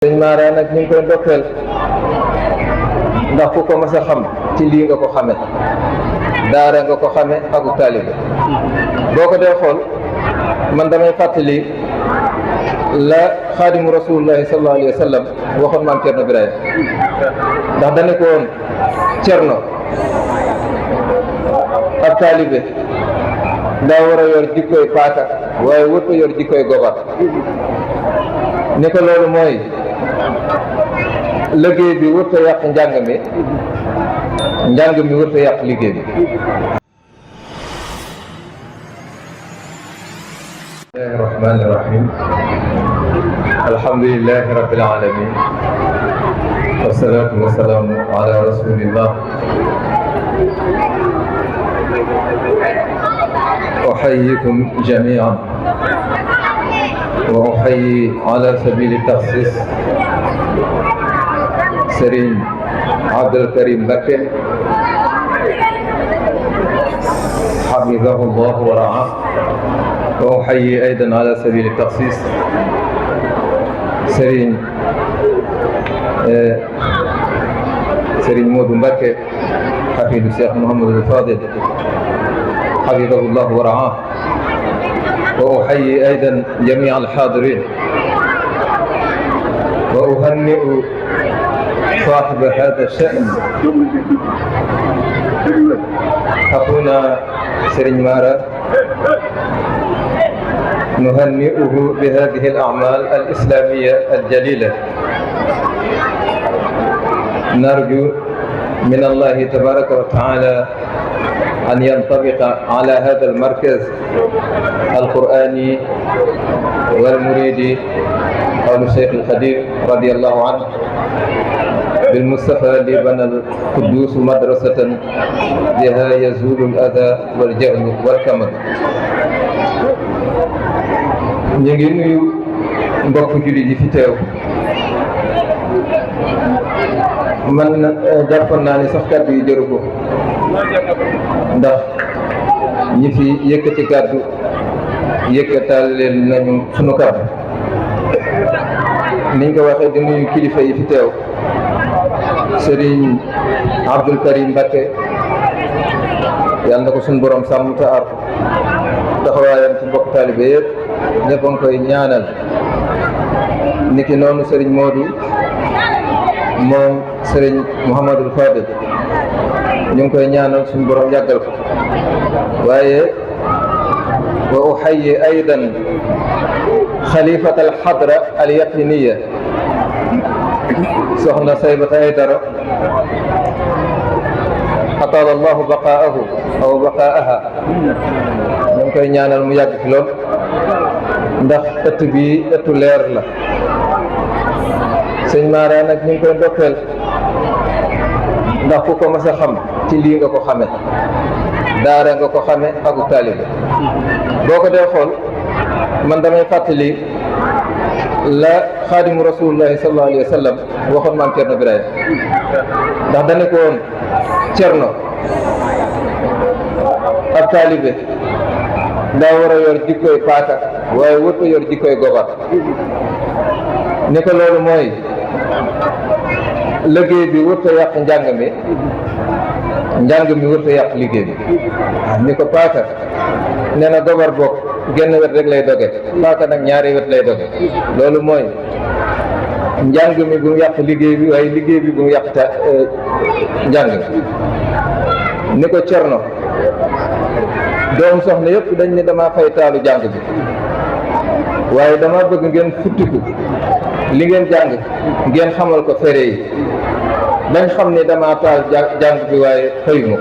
sëñ Mara nag ñu ngi koy ndokkeel ndax ku ko mas a xam ci lii nga ko xame daara nga ko xame aku taalibe boo ko dee xool man damay fàttali la xaadimu rasulullahi sallallahu alayhi wa sallam waxoon maam Cerno Birahim ndax dane ko woon Cerno ab taalibe daa war a yor jikkoy paaka waaye wut a yor jikkoy gobar ni ko loolu mooy liggéey bi wut a yàq njàng mi wut a yàq liggéey bi. bismillahi rahmani rahim alhamdulillahi rabbil alamin wassalatu wassalamu ala rasulillah أحييكم جميعا وأحيي على سبيل التخصيص سرين عبد الكريم مكي حفظه الله ورعاه وأحيي أيضا على سبيل التخصيص سرين مودو مكي حفيد الشيخ محمد الفاضل حفظه الله ورعاه وأحيي أيضا جميع الحاضرين وأهنئ صاحب هذا الشأن أخونا سرين مارا نهنئه بهذه الأعمال الإسلامية الجليلة نرجو من الله تبارك وتعالى أن ينطبق على هذا المركز القرآني والمريدي قول الشيخ الخدير رضي الله عنه بالمصطفى اللي بنى القدوس مدرسة بها يزول الأذى والجهل والكمل. ñu ngi nuyu mbokk jullit yi fi teew man jàppoon naa ne sax kàddu yi jëru ko ndax ñi fi yëkkati kàddu yëkkatal leen nañu sunu kàddu niñ ko waxee di nuyu kilifa yi fi teew Serigne Abdul Karim Mbacké yàlla na ko suñu borom sàmm te aar taxawaayam ci mbokk taalibe yëpp ñëpp a ngi koy ñaanal niki noonu Serigne Modou moom Serigne Mouhamadul Fadil ñu ngi koy ñaanal suñu borom yàggal ko waaye wa uxayyi aydan xalifat alxadra alyaqiniya soxna Saybata Aydara atala allahu baqaahu aw baqaaha ñu ngi koy ñaanal mu yàgg fi lool ndax ëtt bi ëttu leer la sëñ Mara nag ñu ngi koy ndokkeel ndax ku ko mas a xam ci lii nga ko xame daara nga ko xame aku taalibe boo ko dee xool man damay fàttali la xaadimu rasulullahi sallallahu alayhi wa sallam waxoon maam Cerno Birahim ndax dane ko woon Cerno ab taalibe daa war a yor jikkoy paaka waaye wut a yor jikkoy gobar ni ko loolu mooy liggéey bi wut a yàq njàng mi wut a yàq liggéey bi ni ko paaka nee na gobar bokk genn wet rek lay doge paaka nag ñaari wet lay doge loolu mooy njàng mi bu mu yàq liggéey bi waaye liggéey bi bu mu yàq njàng mi ni ko Cerno doomu soxna yëpp dañ ne dama fay taalu jàng bi waaye dama bëgg ngeen futtiku li ngeen jàng ngeen xamal ko fere yi dañ xam ne dama taal jàng bi waaye fayuma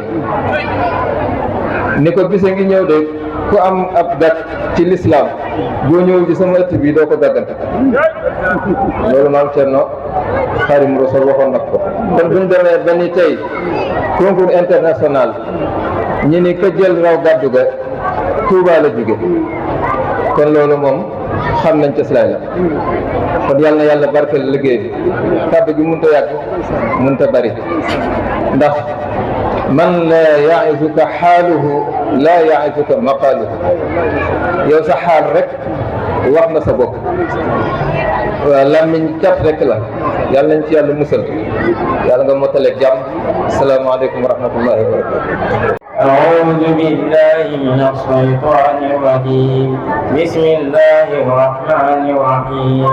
ni ko bise ngi ñëw de ku am ab gat ci lislaam boo ñëw ci sama ëtt bi doo ko daggante loolu maam Cerno Xaadimu Rasuul waxoon nag ko kon buñ demee ba ni tey concours international ñi ni ka jël raw gàddu ga Tuubaa la jóge kon loolu moom xam nañ cëslaay la kon yàlla na yàlla barkeel liggéey bi kàddu gi mënut a yàgg mënut a bari ndax man la ya'izuka xaaluhu la ya'izuka maqaaluhu yow sa xaal rek wax na sa bopp waaw làmmiñ cat rek la yàlla nañ ci yàlla musal yàlla nga motaleeg jàmm asalaamaaleykum wa rahmatullahi wa barakatu. أعوذ بالله من الشيطان الرجيم بسم الله الرحمن الرحيم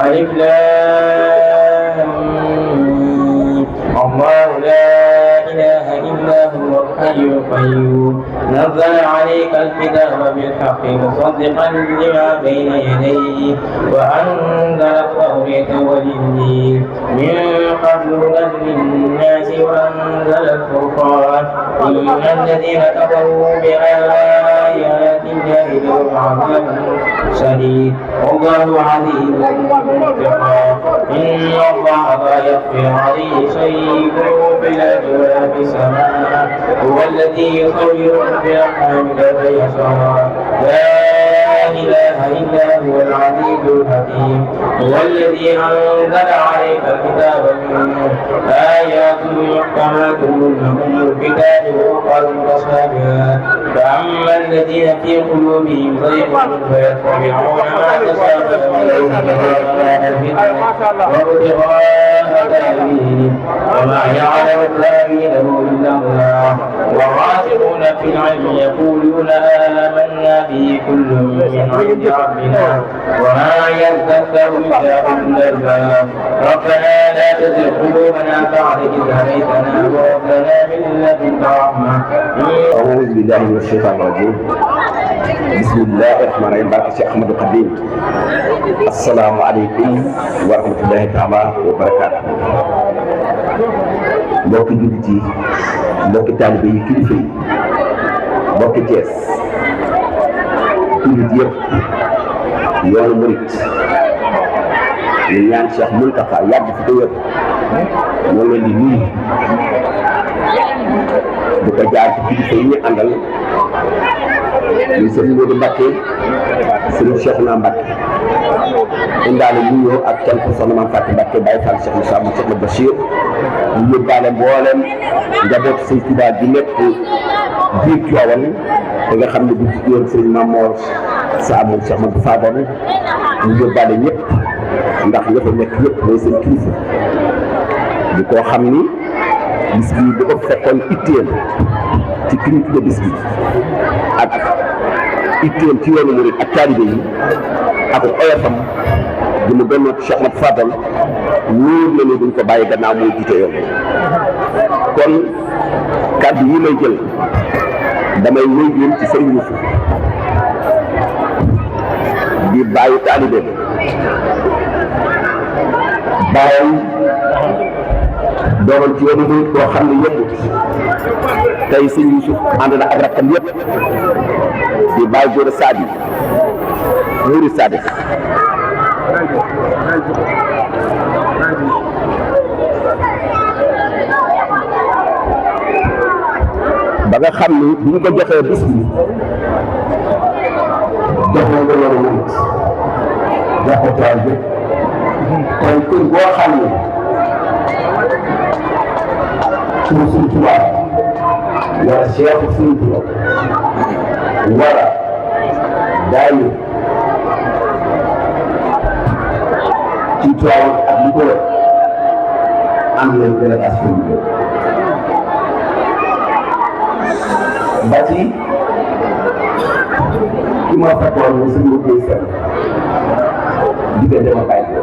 ألف لام ميم الله لا إله إلا هو الحي القيوم نزل عليك الكتاب بالحق مصدقا لما بين يديه وأنزل التوراة والإنجيل من قبل هدى للناس وأنزل الفرقان إن الذين كفروا بآيات الله لهم عذاب شديد والله عزيز انتقام إن الله لا يخفى عليه شيء في الأرض ولا في السماء هو الذي يصوركم في الأرحام كيف يشاء لا إله إلا هو العزيز الحكيم هو الذي أنزل عليك الكتاب منه آيات محكمات هن الكتاب وأخر متشابهات فأما الذين في قلوبهم زيغ فيتبعون ما تشابه منه وابتغاء تأويله وما يعلم تأويله إلا الله والراسخون في العلم يقولون آمنا به كل من عند ربنا وما يذكر إلا أولو الألباب ربنا لا تزغ قلوبنا بعد إذ هديتنا وهب لنا من لدنك رحمة. أعوذ بالله من الشيطان الرجيم بسم الله الرحمن الرحيم بارك الشيخ أحمد القديم السلام عليكم ورحمة الله تعالى وبركاته. mbokki jullit yi mbokki taalibe yi kilifa yi mbokki Cees jullit yëpp yoonu murit ñu ñaan Cheikh Mountakha yàgg fi ko wér ñoo leen di nuyu di ko jaar ci kilifa yi ñu àndal ñu sëriñ Modou Mbacké sëriñ Cheikhouna Mbacké indaale nuyoo ak cant soxna Mame Fatou Mbacké Baye Fall Cheikh Moussa mu Cheikh Bachir ñu yóbbaale mboolem njaboot Sëñ Tuubaa gi nekk biir Tiwaawan te nga xam ne bu jigéen sëriñ Mamor sa moom Cheikh Madou Fadal ñu yóbbaale ñëpp ndax ña fa nekk ñëpp mooy seen kilifa di koo xam ni bis bi bu ko fekkoon itteel ci ki ñu tudde bis bi ak itteel ci yoonu murid ak taalibe yi ak oyofam di mu doon Cheikh Madou Fadal wóor na ni duñ ko bàyyi gannaaw mooy jiite yoon kon kàddu yi may jël damay wéy yéen ci sëriñ Yuusu di bàyyi taalibe bàyyam dooman ci yoonu murid koo xam ne yëpp tey sëñ Yuusu ànd na ak rakkam yëpp di bàyyi góor a Saadi murid Saadi ba nga xam ni bu ñu ko joxee bis bi jox nañ ko loolu murid jox ko tool bi kon kër boo xam ne suñu Sëñ Tuubaa wala Cheikh Sëñ Tuubaa wala daañu ci Tiwaawan ak li ko wër am nañ délégation bi ba ci ki ma fekkoon mu suñu koy seen diggante ma bàyyi ko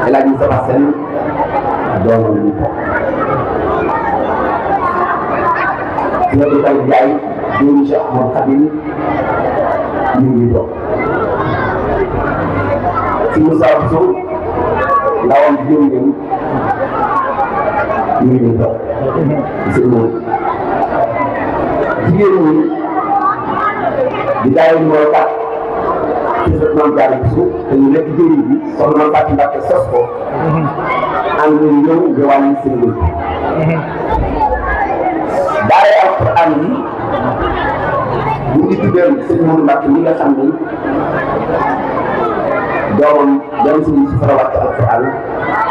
El Hadj Moustapha Sène doomam ñu ko ñoo di koy jaay doomu Cheikh Ahmad Khadim ñu ngi dox si Moussa Sow ndawam jëm ngeen ñu ngi dox sëñ moom jigéen ñi di daay numéro 4 ci sa Mame Diarra Bousso te ñu nekk jëriñ bi soxna Mame Fatou Mbacké sos ko ànd ñu ñëw nga wàññi seen mbir daara alquran yi bu ngi tuddee sëñ Modou Mbacké mi nga xam ni doomam dem suñu si fara wàcc alquran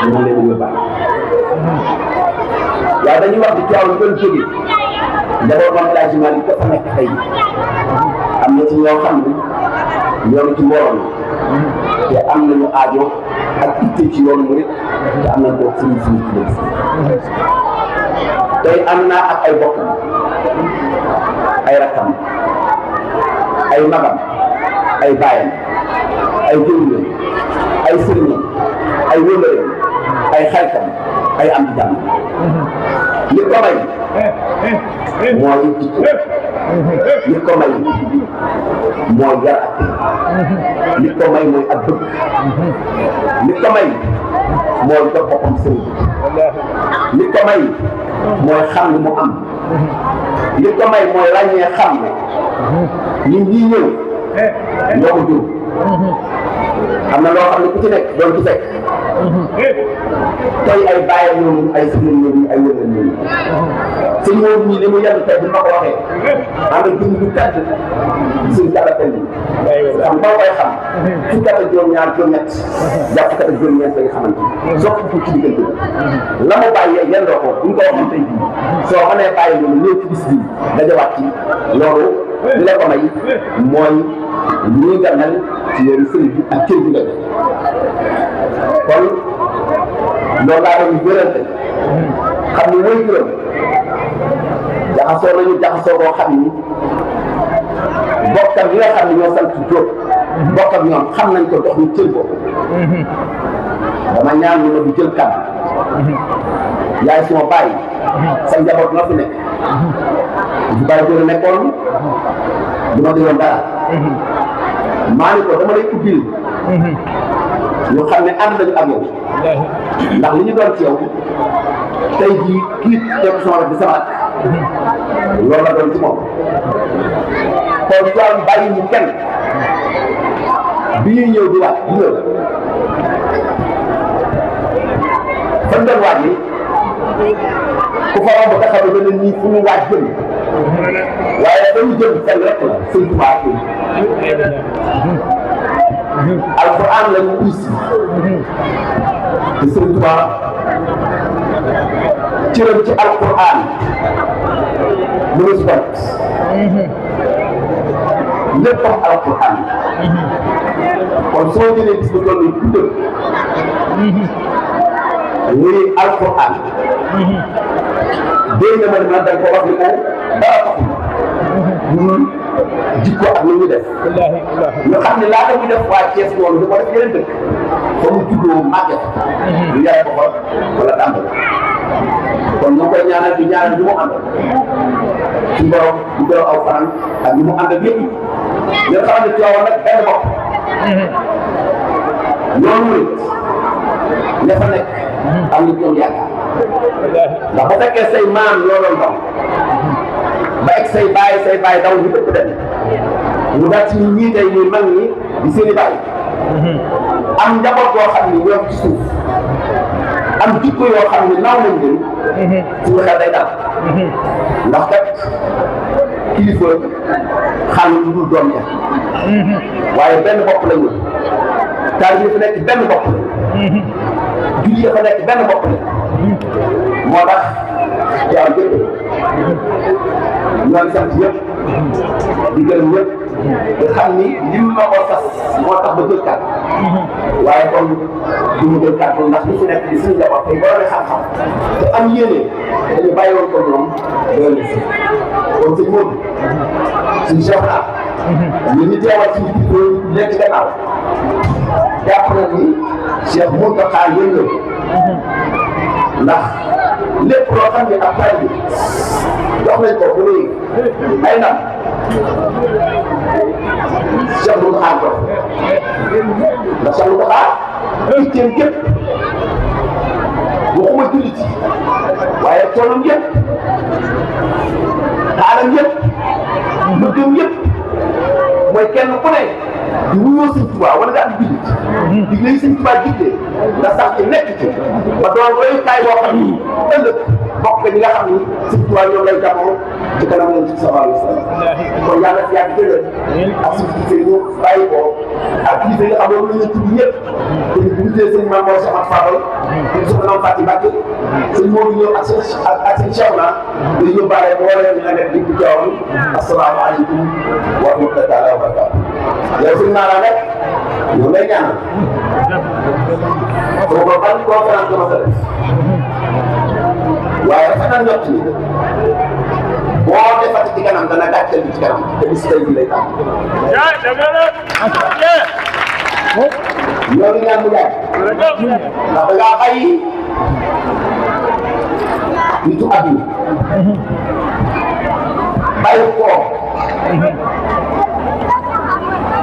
ñu ngi leen di yóbbaale waaye dañuy wax di Tiwaawan doon jóge njaboot Mame El Hadji Malick dafa nekk tey am na ci ñoo xam ne ñoo ngi ci mbooloo te am nañu aajo ak itte ci yoonu murit te am nañ ko suñu tey am naa ak ay bokkam ay rakkam ay magam ay baayam ay jëwriñam ay sëriñam ay wëllëreem ay xaritam ay am di jàmm li ko may mooy jikko li ko may mooy yar ak li ko may mooy ak bëgg li ko may mooy jox boppam sëriñ li ko may mooy xam li mu am li ko may mooy ràññee xam ne nit ñi ñëw ñoo ko jur am na loo xam ne ku ci nekk doon ci fekk tey ay bàyyam ñooñu ay sëriñ ñooñu ay wëral ñooñu sëñ Maodo ñii li mu yenn tey bi ma ko waxee ànd ak dund bu tedd suñ kàllaateel bi xam boo koy xam fukki at ak juróom-ñaar juróom-ñett jàpp fukki at ak juróom-ñeent lay xamante soo ko ci diggante la mu bàyyee yendoo ko buñ ko waxoon tey bii soo mënee bàyyi loolu ñëw ci bis bii dajawaat ci loolu li la ko may mooy lii nga mel ci yoonu sëriñ bi ak cër bi nga def kon loolu laa doon gërante xam ni mooy gërëm jaxasoo nañu jaxasoo boo xam ni bokkam yi nga xam ne ñoo sant Diop bokkam ñoom xam nañ ko dox ñu cër boobu dama ñaan ñu ma di jël kàddu yaay suma bàyyi sa njaboot na fi nekk du bàyyi jël nekkoon du ma digoon dara maa ni ko dama lay ubbil ñu xam ne ànd nañu ak yow ndax li ñu doon ci yow tey jii kii teg sama rek di sama at loolu la doon ci moom kon tool bàyyi ñu kenn bi ñuy ñëw di waat di ñëw fan doon waat yi ku fa romb taxaw ba ne nii fu ñu waaj jëm waaye dañu jëm fenn rek la sëñ Tuubaa alquran la ñu uy si te sëñ Tuubaa cëram ci alquran mu ne si bon léppam alquran kon soo jëlee gis nga doon nañ tuddal muy alquran dégg nga ma ne man dañ ko wax ni ko dara taxul ñun jikko ak lu ñu def ñu xam ne laata ñu def waa Thiès loolu da ko def yeneen dëkk ba mu juddoo màgget ñu yare ko fa wala tàmbali kon ñu koy ñaanal di ñaanal ñu mu àndal ci borom bu borom aw fanaan ak ñu mu àndal yëpp nga xam ne Tiwaawan nag benn bopp ñoom muy ña fa nekk am nañ ñoom yaakaar ndax bu fekkee say maam looloon daw ba egg say baay daw ñu ëpp dem mu daal ci ñii tey ñuy mag ñi di seen i baay am njaboot yoo xam ni ñoom ci suuf am jikko yoo xam ni naw nañ leen suñu xel day dal ndax kat kilifa xam lu dul doom ya waaye benn bopp la ñu taal bi fa nekk benn bopp la julli fa nekk benn bopp la moo tax jaaw jëpp ñoo ngi sant ñëpp di gërëm ñëpp nga xam ni lim ma ko sas moo tax ba jël kàddu waaye kon du mu jël kàddu ndax li fi nekk di suñu njaboot tey borom xam-xam te am yéene dañu bàyyi woon ko ñoom doon na si kon sëñ Modou suñu chef naa ñun ñu teewal ci nekk gannaaw jàpp na ni Cheikh Mountakha yëngal ndax lépp loo xam ne ab taal bi jox nañ ko bu léegi ay ndam Cheikh Mountakha ko ndax Cheikh Mountakha itteem képp waxuma jullit yi waaye toolam yëpp taalam yëpp bëggam yëpp mooy kenn ku ne di wuyoo Sëñ Tuubaa wala nga am jullit digle yi Sëñ Tuubaa digle nga sax ci nekk ci ba doon royukaay boo xam ni ëllëg bokk ñi nga xam ni Sëriñ Tuubaa ñoom lay jàppoo ci kanam leen ci sallallahu alayhi wa sallam kon yàlla fi yàgg jëlee ak suñu kilifa yi ñu bàyyi ko ak kilifa yi amoon lu ñu tudd ñëpp te bu ñu jëlee sëñ Maam Mor Cheikh Ahmad Fadal ñu soxna Maam Faty Mbacké sëñ Modou ñëw ak sëñ Cheikh na dañu yóbbaale boo leen ñu nekk liñ ko jaww asalaamaaleykum wa rahmatullahi wa barakatuh yow sëñ Mara nag ñoo lay ñaanal boo ko ban conférence dama sa def waaye dafa na ñott ni boo defati ci kanam dana gàcceel bi ci kanam te bis tey bi lay tax ñoo ngi ñaan mu yàgg ndax da ngaa bàyyi nitu àdduna bàyyi koom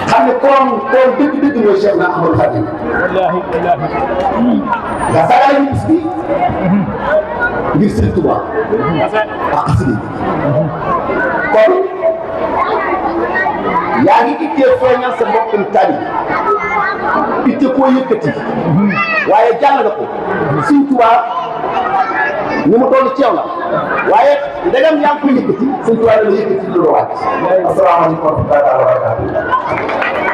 xam ne koom dëgg-dëgg mooy Cheikh na Ahmadou Khadim nga sagale ñu bis bi ngir Sëriñ Tuubaa ak xasida kon yaa ngi ittee feeñal sa mbokkum tali itte koo yëkkati waaye jàng na ko Sëriñ Tuubaa ni mu toll ci yow la waaye ndegam yaa ngi koy yëkkati Sëriñ Tuubaa la yëkkati lu la wàcc asalaamaaleykum wa rahmatullahi wa barakatuh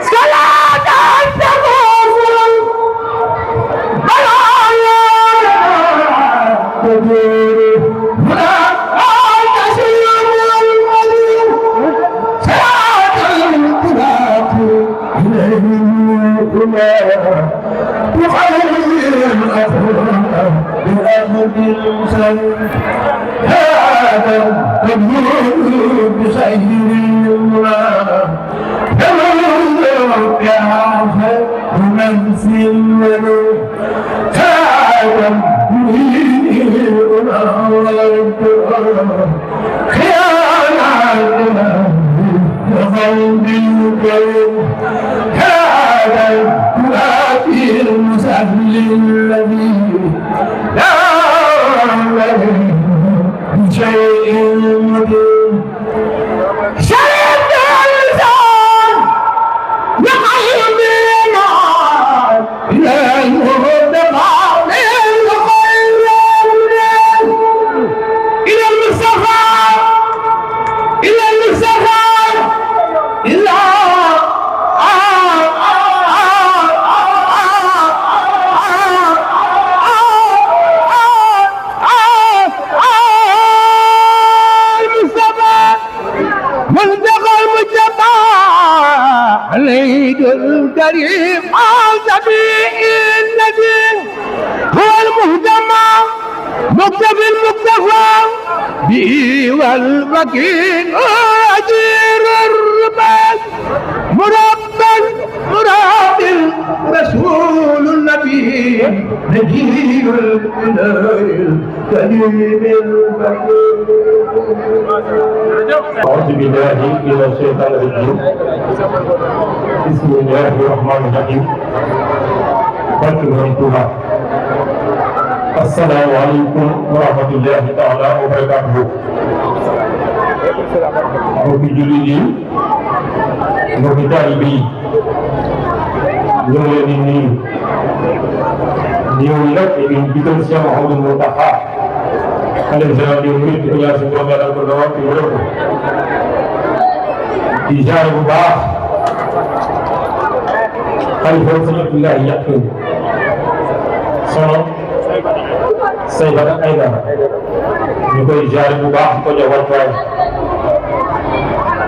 والمكين أجير الرباط مراد رسول النبي نجي الكريم أعوذ بالله من الشيطان الرجيم بسم الله الرحمن الرحيم السلام عليكم ورحمة الله تعالى وبركاته mbokki jullit yi mbokki taalibe yi ñu ngi leen di nuyu ñëw nag di jiital Cheikh Mouhamadou Mountakha xalifa général des mourides di ko ñaan suñu borom yàlla ko dawal ci wér ko di jaare bu baax xalifa sëñ Abdoulaye Yàq sono Saybata Aydara ñu koy jaare bu baax ko jox wàccuwaay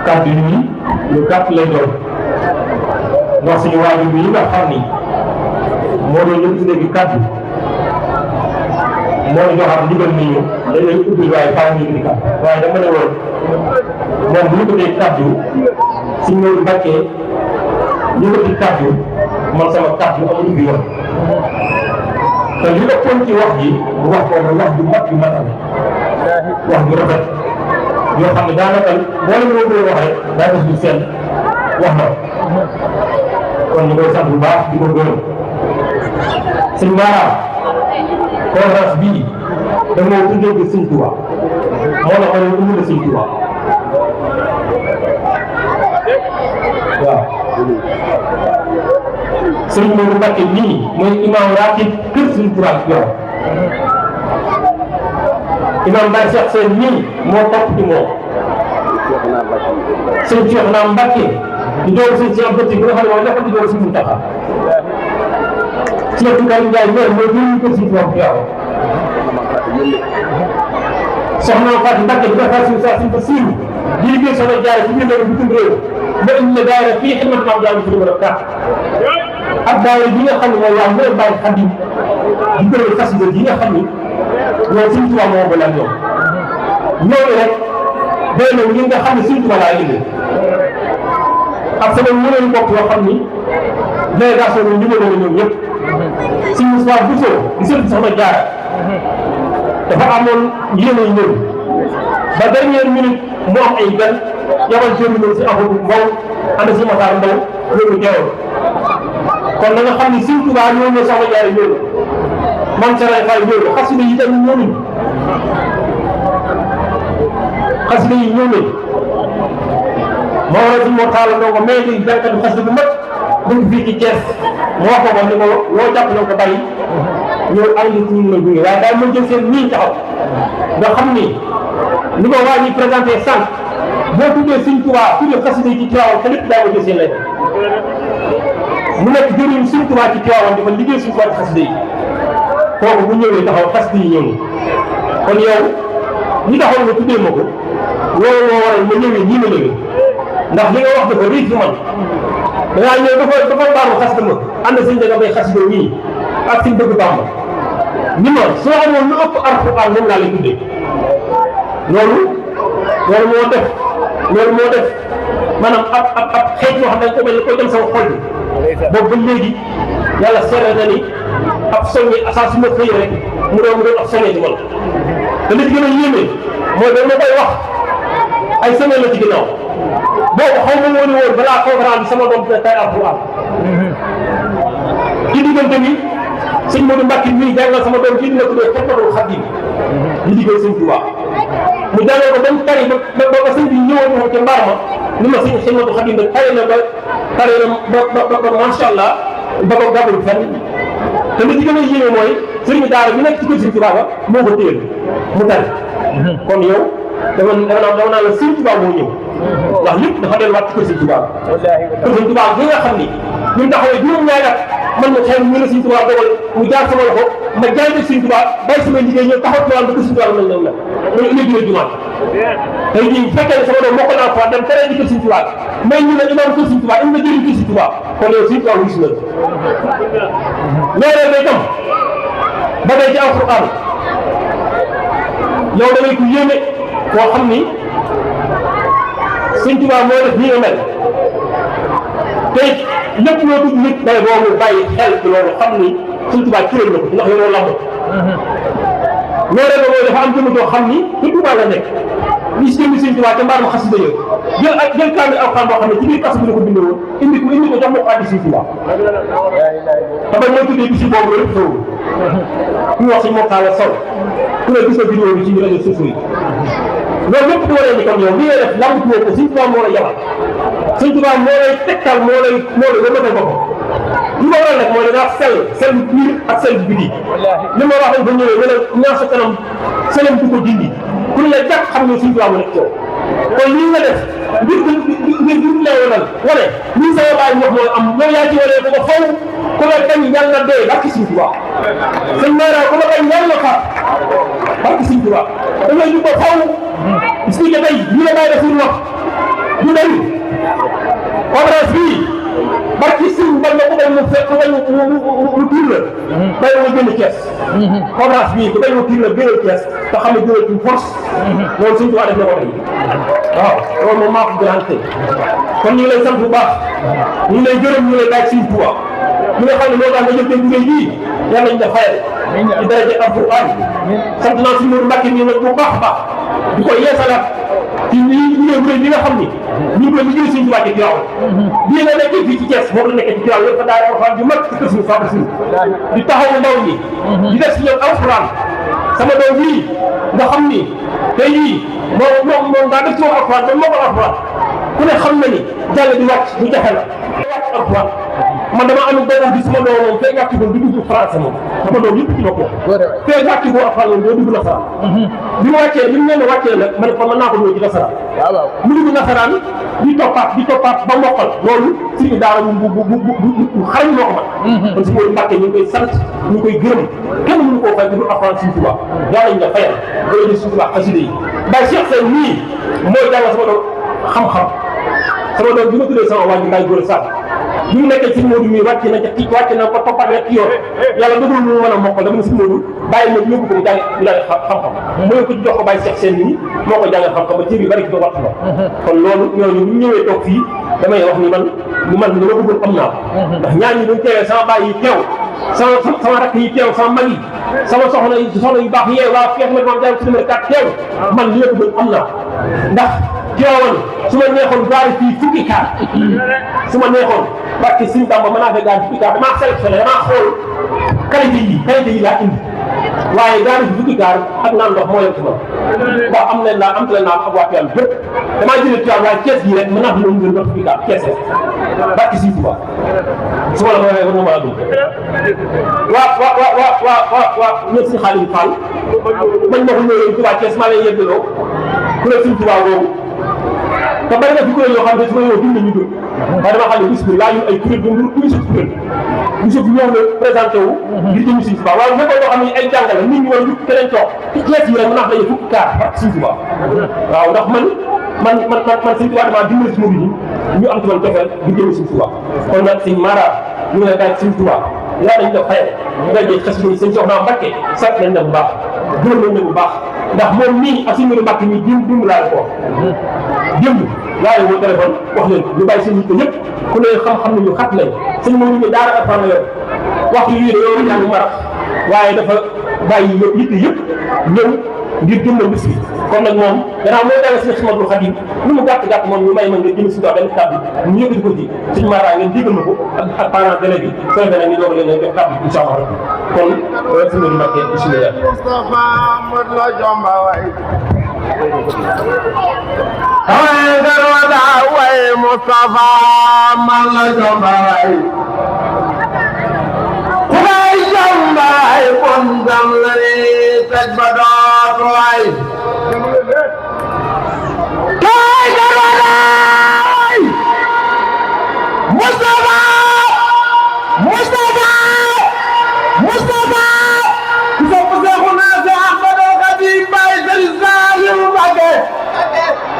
kàddu yi lu gàtt lay doon wax suñu waajur yi nga xam ni moo doon ñu tuddee gi kàddu moo joxaat ndigal ni ñu dañ lay ubbil waaye faaw ñu di kàddu waaye dama ne woon moom bu ñu ko dee kàddu si ñëw Mbàkke yëkkati kàddu man sama kàddu amul bi yoon te li ëppoon ci wax ji bu wax boobu wax ju mat yu matal wax ju rafet yoo xam ne daanaka boo leen moo koy waxee daa def lu sell wax na kon ñu koy sant bu baax di ko gërëm sëñ Mara conférence bii da nga tuddee ko Sëñ Tuubaa moo la xoolee indi la Sëñ Tuubaa waaw sëñ Modou Mbacké nii mooy imam ratib kër Sëñ Tuubaa yow imam Baye Cheikh Sène nii moo topp ci moom sëñ Cheikh naa Mbacke di doon sëñ Cheikh Bëtti bi nga xam ne mooy nekk di doon si Mountakha Cheikh Tidiane Ndiaye maire mooy jëriñu ko si moom yow soxna Fatou Mbacke bi nga xam ne saa si ko siiw di liggéey soxna Diarra ci biir bitim réew ba indi la daayira fii xidmatu maam Diarra ci numéro 4 ak daayira bi nga xam ne mooy waa Mër Baye Khadim di gërëm xasida yi nga xam ni ñoom Sëñ Tuubaa moo bëgg ak ñoom ñooñu rek doy na ñi nga xam ne Sëñ Tuubaa laa indi ak sama mënoon bopp yoo xam ni délégation bi ñu mënoon ñoom ñëpp Sëñ Moussa Bousso di sëñ soxna Diarra dafa amoon yéene ñëw ba dernière minute mu am ay gan yabal jëriñoo si Amadou Mbow ànd si Matar Mbow loolu teewul kon na nga xam ni Sëñ Tuubaa ñëw na soxna Diarra ñëw man Sëriñ Fall ñëw xasida yi tamit ñëw nañu xasida yi ñëw nañu moo war a si moo taal ndongo mais di jànkatu xasida bu mag dëkk fii ci Thiès mu wax ko ni ko loo jàpp na ko bàyyi ñëw ànd ci ñu la gunge waaye daal mën jël seen nii taxaw nga xam ni ko waa ñi présenté sànq boo tuddee Sëñ Tuubaa tuddee xasida yi ci Tiwaawan te lépp daa ko jël seen lay mu nekk jëriñ Sëñ Tuubaa ci Tiwaawan dafa liggéey Sëñ Tuubaa ci xasida yi kooku bu ñëwee taxaw xasida yi ñëw kon yow ñi taxaw nga tuddee ma ko loolu moo waral ma ñëwee nii ma ñëwee ndax li nga wax dafa riis ci man dangaa ñëw dafa baaru xasida ma ànd sëñ Jaga Bay xasida ñii ak suñ bëgg Bàmba ni ma soo amoon lu ëpp Alxuraan moom laa lay tuddee loolu moo def maanaam ab xeet yoo xam ne dañ ko mel ni koy dem sama xol bi boobu ba léegi yàlla seere na ni ab soññe saa su ma xëy rek mu doon ab soññe ci man te li ci gën a yéeme mooy dañ ma koy wax ay semaine la ci ginnaaw boobu xaw ma woon woon balaa conférence bi sama doom dina tay Alxuraan ci diggante bi sëñ Modou Mbacke mii jàngal sama doom ci dina tuddee Xidmatul Xaadim di liggéey Sëñ Tuubaa mu jàngal ko ba mu tari ba sëñ bi ñëwoon ñu ca mbaar ma ni ma sëñ Xidmatul Xaadim ba tari na ba macha allah ba ko gàbbul fenn te li ci gën a yéeme mooy sëriñ daara bi nekk ci kër Sëñ Tuubaa ba moo ko téel mu tari kon yow dama naan la Sëñ Tuubaa moo ñëw ndax lépp dafa delluwaat ci kër Sëñ Tuubaa kër Sëñ Tuubaa bi nga xam ni ñun taxawee juróom-ñaari at man ma xëy ñu ne Sëñ Tuubaa dogal mu jaar sama loxo ma jaay def Sëñ Tuubaa bàyyi sama liggéey ñëw taxaw Tiwaawan ba kër Sëñ Tuubaa mel na loolu indi dina jumaat tey jii bu fekkee ne sama doom moo ko naan fa dem tere di kër Sëñ Tuubaa mais ñu ne imaam kër Sëñ Tuubaa im na jëriñ kër Sëñ Tuubaa kon yow Sëñ Tuubaa wis na loolee day tam ba day ci Alxuraan yow da ngay ko yéeme koo xam ni Sëñ Tuubaa moo def nii nga mel te lépp loo dugg nit day boobu bàyyi xel ci loolu xam ni Sëñ Tuubaa cëral na ko ndax yow lamb loolu rek mooy dafa am jëmm joo xam ni ci Tuubaa la nekk li si jëmmi Sëñ Tuubaa te mbaar ma xasida yëpp jël kaamil Alxuraan boo xam ne ci biir kaso bi la ko bindee woon indi ko jox ma ko addi Sëñ Tuubaa te ba mooy tuddee bis boobu la lépp xew ku wax Sëñ Mor Talla Sow ku ne gis nga vidéo bi ci réseaux sociaux yi loolu lépp di wane ni kon yow li ngay def lamb tuwoo ko Sëñ Tuubaa moo lay yabal Sëñ Tuubaa moo lay tegtal moo lay wëmatal boppam li ma waral nag mooy dangaa sell bu biir ak sell bu biti li ma wax ba ñëwee nga ne ñaar sa kanam selem du ko dindi ku ne la jàpp xam ne Sëñ Tuubaa mu nekk yow kon lii nga def ngir lay wanal wane lii sama baay wax mooy am yow yaa ci wanee ko ba faw ku la bañ yàlla dee barki Sëñ Tuubaa sëñ Mara ku la bañ yàlla faat barki Sëñ Tuubaa da ngay jub ba faw gis nga tey lii la bàyyi def suñu wax du dañ conférence bii barki Sëñ Bamba ko bañ mu fekk bañ mu tiir la bay nga génn Thiès conférence bii ku bañ mu tiir la génn Thiès te xam ne jëlee ci force loolu Sëñ Tuubaa def na ko tey waaw loolu moom maa ko garanté kon ñu ngi lay sant bu baax ñu ngi lay gërëm ñu ngi lay daaj Sëñ Tuubaa ñi nga xam ne moo tax nga jëf liggéey bii yàlla nañ la fayal ci daraja Alxuraan sant naa suñu Mbàkke nii nag bu baax a baax di ko yeesalaat ci liggéey bu rëy bi nga xam ni ñu ngi koy liggéey Sëñ Tuubaa ci Tiwaawan bii nga nekkee fii ci Thiès moom la nekkee ci Tiwaawan yëpp fa daara Alxuraan ju mag ci kër suñu Fatou Sine di taxawu ndaw ñi di def si ñoom Alxuraan sama doom bii nga xam ni tey jii moom daa def ci moom Alxuraan ba moo ko Alxuraan ku ne xam na ni jàll di wàcc bu jafe la wàcc Alxuraan man dama am doomam bi sama doom moom fee wàcc ko du dugg français moom sama doom yëpp ci bokk fee wàcc ko afal moom doo dugg nasaraan bi mu wàccee bi mu leen wàccee nag ma ne ko mën naa ko ñëw ci nasaraan mu dugg nasaraan di toppaat ba mokkal loolu suñu daara bu xarañ moo ko man kon si mooy Mbàkke ñu ngi koy sant ñu ngi koy gërëm kenn mënu koo fay du afal suñu Tuubaa yàlla ñu la fayal loolu di suñu Tuubaa xasida yi Baye Cheikh Sène nii mooy jàngal sama doom xam-xam sama doom bi ma tuddee sama waa ji Baye Góor Sall bi mu nekkee si Modou mi wàcc na ko toppat rek yoon yàlla dëggul mu mën a mokkal dama ne si Modou bàyyi ma yóbbu ko mu jàng xam-xam mooy ko jox ko Baye Cheikh Sène nii moo ko jàngal xam-xam ba cër yu bari ci do wattu la kon loolu ñooñu bu ñëwee toog fii damay wax ni man dama bëggoon am naa ko ndax ñaar ñi buñ teewee sama baay yi teew sama rakk yi teew sama mag yi sama soxna yu baax yee waa feex ma moom jàng si numéro 4 teew man li ma bëggoon am naa ko ndax teewoon su ma neexoon gaari fii fukki kaar su ma neexoon parce que Sëñ Bamba mën naa fee gaari fukki kaar damaa sélectionné damaa xool qualité yi laa indi waaye gaari fi fukki kaar ak naan ndox moo yem ci man ndax am leen naa ak waa Tivaouane bépp damaa jëlee Tivaouane waaye Thiès gii rek mën naa fi doon gën ndox fukki kaar Thiès rek barki Sëñ Tuubaa su ma la ko waxee war nga mën a dugg waa ñëpp si Xaadim Fall man ma ko ñëwee Tuubaa Thiès maa lay yeggaloo ku ne Sëñ Tuubaa boobu te bari na fi kuréel yoo xam ne su ma yow dund ñu dund waaye dama xam ne bis bi laajul ay kuréel bu ñu sut kuréel ñu sut ñëw na présenté wu ngir jëm Sëñ Tuubaa waaye bu fekkoon loo xam ne ay jàngale nit ñi war a keneen toog ci Thiès yi rek mën naa daje fukki kaar ak Sëñ Tuubaa waaw ndax man Sëñ Tuubaa dama dimbali si murid yi ñu am ci man cofeel ngir jëm Sëñ Tuubaa kon nag Sëñ Mara ñu ngi lay daal Sëñ Tuubaa yaa dañ ko fayal nga jël xas yi Sëñ Soxna Mbàkke sant nañ la bu baax gërëm nañ la bu baax ndax moom mii ak Sëñ Mbàkke mii dimb laa la ko démb laa leen woo téléphone wax leen ñu bàyyi seen yitte yëpp ku ne xam-xam ne ñu xat lañ sëñ moom ñu daara ak la yor waxtu yii de yow jàng marax waaye dafa bàyyi yitte yëpp ñëw ngir jëmmal bis bi kon nag moom gannaaw mooy dara si Xidmatul Xaadim lu mu gàtt moom ñu may ma nga jëm si ndox benn kàddu ñu yëkkati ko ci suñu Mara ngeen jégal ma ko ak parents d'élèves bi soo defee nag ñu doog leen jox kàddu incha allah kon suñu Mbàkke bismillah Hawaii garwada way Mustafa malla jombay Kubai jombay kondam lani tajbadot way Hawaii garwada way Mustafa Kusakhuna se Ahmad Khadim bay Salim Mbàkke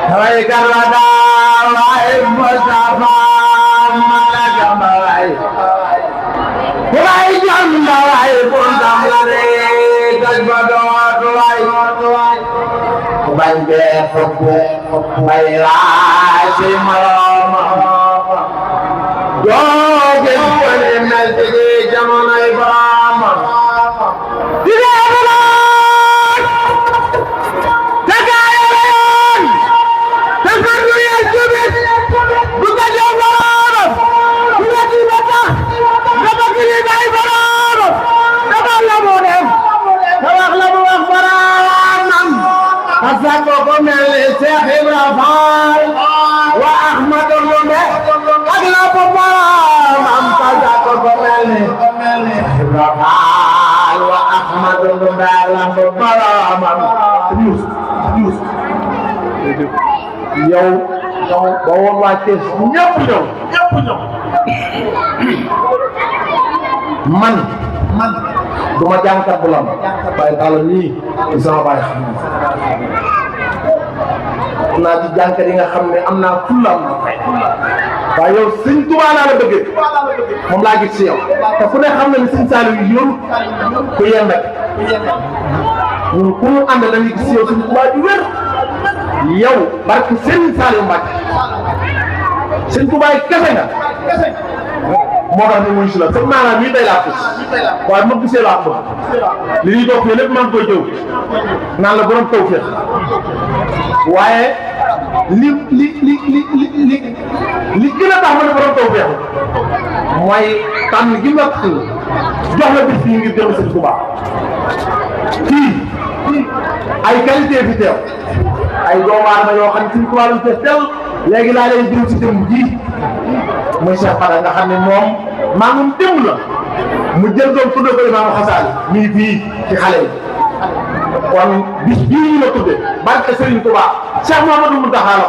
Hawaii garwada way Mustafa malla jombay Kubai jombay kondam lani tajbadot way Kubai be fokku bay raasi malama Doge kone meltigi jamonoy Bamba Digabulan Tagayalan Takardu yajubit Buka jombaran Buka jibata Nabakiri bay baran Nabalamunem Nabalamu akbaranam Kasako komeli Syekh Ibrahim Fall Wa Ahmad Lumbe Agla Paparam Amtaza Kokomeli Ibrahim Fall Wa Ahmad Lumbe Agla Paparam yow ba woon waa Thiès ñëpp ñëw man du ma jàngkat bu lam waaye daal nii ci sama baay xam naa ci jàngkat yi nga xam ne am naa fulla am na fay waaye yow Sëñ Tuubaa laa la bëggee moom laa gis ci yow te ku ne xam na ne Sëñ Saaliw yi yoru ku yem rek ñun ku mu ànd dañuy gis ci yow Sëñ Tuubaa ju wér yow barke Sëñ Saaliw Mbàkke Sëñ Tuubaa yi kese nga moo tax ñu wuyu si la sëñ maanaam mii tey laa tus waaye ma gisee laa ko li ñuy doog fii lépp maa ngi koy jëw naan la borom taw feex waaye li gën a tax ma ne borom taw feexu mooy tànn gi nga jox la bis bii ngir jëm Sëñ Tuubaa fii ay qualité fi teew ay doomu aadama yoo xam ne Sëñ Tuubaa lañ fees tel léegi laa lay jëm si jëm ji muy Cheikh Fada nga xam ne moom maa moom démb la mu jël doom tuddee ko Imaamu Xasaali mi ngi fii ci xale yi kon bis bii ñu la tuddee barke Serigne Touba Cheikh Mouhamadou Mountakha la ko